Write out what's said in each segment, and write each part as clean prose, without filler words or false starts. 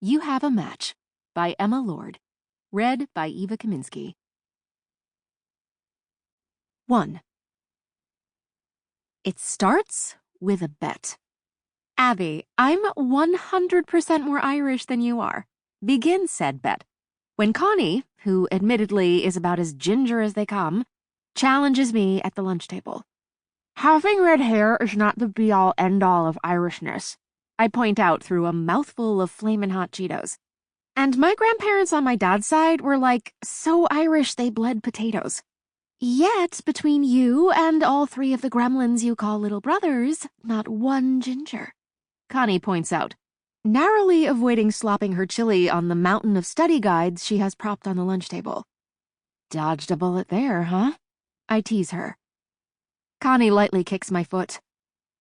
You Have a Match by Emma Lord. Read by Eva Kaminsky. 1. It starts with a bet. Abby, I'm 100% more Irish than you are. Begin said bet. When Connie, who admittedly is about as ginger as they come, challenges me at the lunch table. Having red hair is not the be-all end-all of Irishness, I point out through a mouthful of flamin' hot Cheetos. And my grandparents on my dad's side were like so Irish they bled potatoes. Yet, between you and all three of the gremlins you call little brothers, not one ginger. Connie points out, narrowly avoiding slopping her chili on the mountain of study guides she has propped on the lunch table. Dodged a bullet there, huh? I tease her. Connie lightly kicks my foot.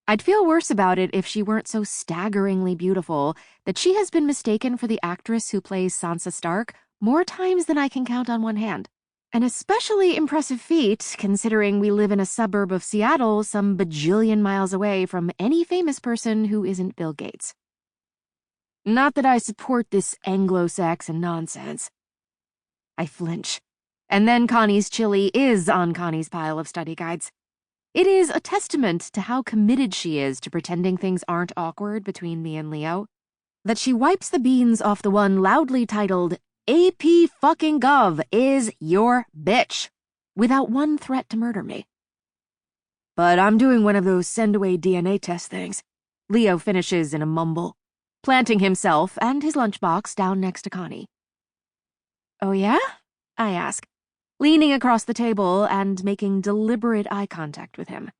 I'd feel worse about it if she weren't so staggeringly beautiful that she has been mistaken for the actress who plays Sansa Stark more times than I can count on one hand. An especially impressive feat, considering we live in a suburb of Seattle some bajillion miles away from any famous person who isn't Bill Gates. Not that I support this Anglo-Saxon nonsense. I flinch, and then Connie's chili is on Connie's pile of study guides. It is a testament to how committed she is to pretending things aren't awkward between me and Leo, that she wipes the beans off the one loudly titled AP fucking Gov is your bitch, without one threat to murder me. But I'm doing one of those send-away DNA test things, Leo finishes in a mumble, planting himself and his lunchbox down next to Connie. Oh yeah? I ask, leaning across the table and making deliberate eye contact with him.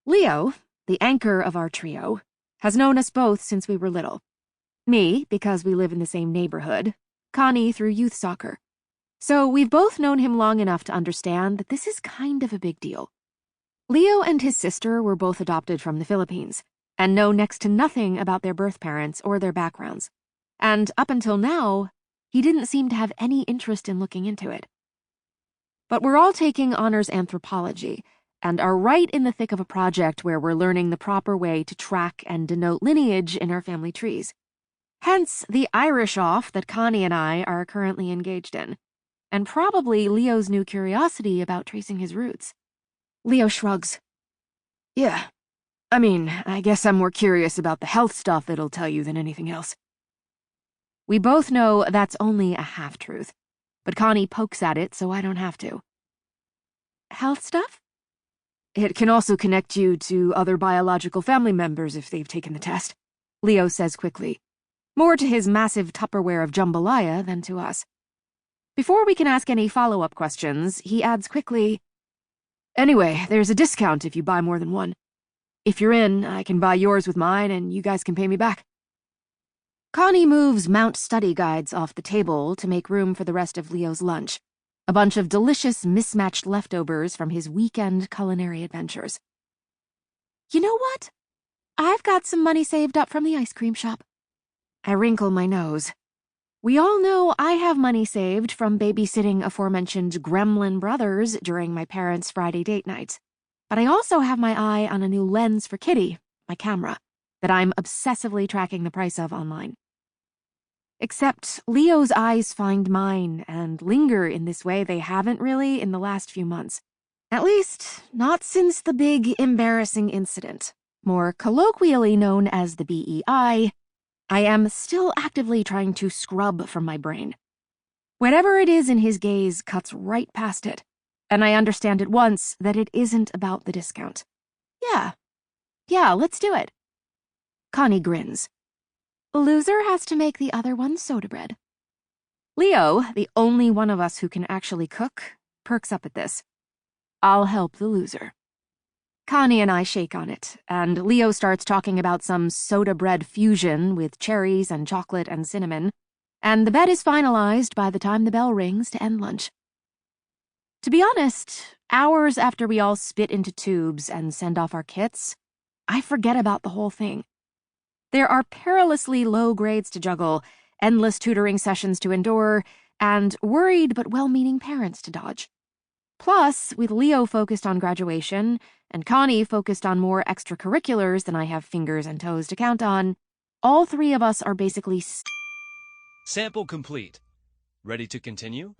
Leo, the anchor of our trio, has known us both since we were little. Me, because we live in the same neighborhood, Connie through youth soccer. So we've both known him long enough to understand that this is kind of a big deal. Leo and his sister were both adopted from the Philippines and know next to nothing about their birth parents or their backgrounds. And up until now, he didn't seem to have any interest in looking into it. But we're all taking honors anthropology and are right in the thick of a project where we're learning the proper way to track and denote lineage in our family trees. Hence the Irish off that Connie and I are currently engaged in, and probably Leo's new curiosity about tracing his roots. Leo shrugs. Yeah, I guess I'm more curious about the health stuff it'll tell you than anything else. We both know that's only a half-truth, but Connie pokes at it so I don't have to. Health stuff? It can also connect you to other biological family members if they've taken the test, Leo says quickly. More to his massive Tupperware of jambalaya than to us. Before we can ask any follow-up questions, he adds quickly, anyway, there's a discount if you buy more than one. If you're in, I can buy yours with mine and you guys can pay me back. Connie moves Mount study guides off the table to make room for the rest of Leo's lunch, a bunch of delicious mismatched leftovers from his weekend culinary adventures. You know what? I've got some money saved up from the ice cream shop. I wrinkle my nose. We all know I have money saved from babysitting aforementioned gremlin brothers during my parents' Friday date nights. But I also have my eye on a new lens for Kitty, my camera, that I'm obsessively tracking the price of online. Except Leo's eyes find mine and linger in this way they haven't really in the last few months. At least, not since the big, embarrassing incident, more colloquially known as the BEI, I am still actively trying to scrub from my brain. Whatever it is in his gaze cuts right past it, and I understand at once that it isn't about the discount. Yeah, let's do it. Connie grins. Loser has to make the other one soda bread. Leo, the only one of us who can actually cook, perks up at this. I'll help the loser. Connie and I shake on it, and Leo starts talking about some soda bread fusion with cherries and chocolate and cinnamon, and the bet is finalized by the time the bell rings to end lunch. To be honest, hours after we all spit into tubes and send off our kits, I forget about the whole thing. There are perilously low grades to juggle, endless tutoring sessions to endure, and worried but well-meaning parents to dodge. Plus, with Leo focused on graduation, and Connie focused on more extracurriculars than I have fingers and toes to count on, all three of us are basically Sample complete. Ready to continue?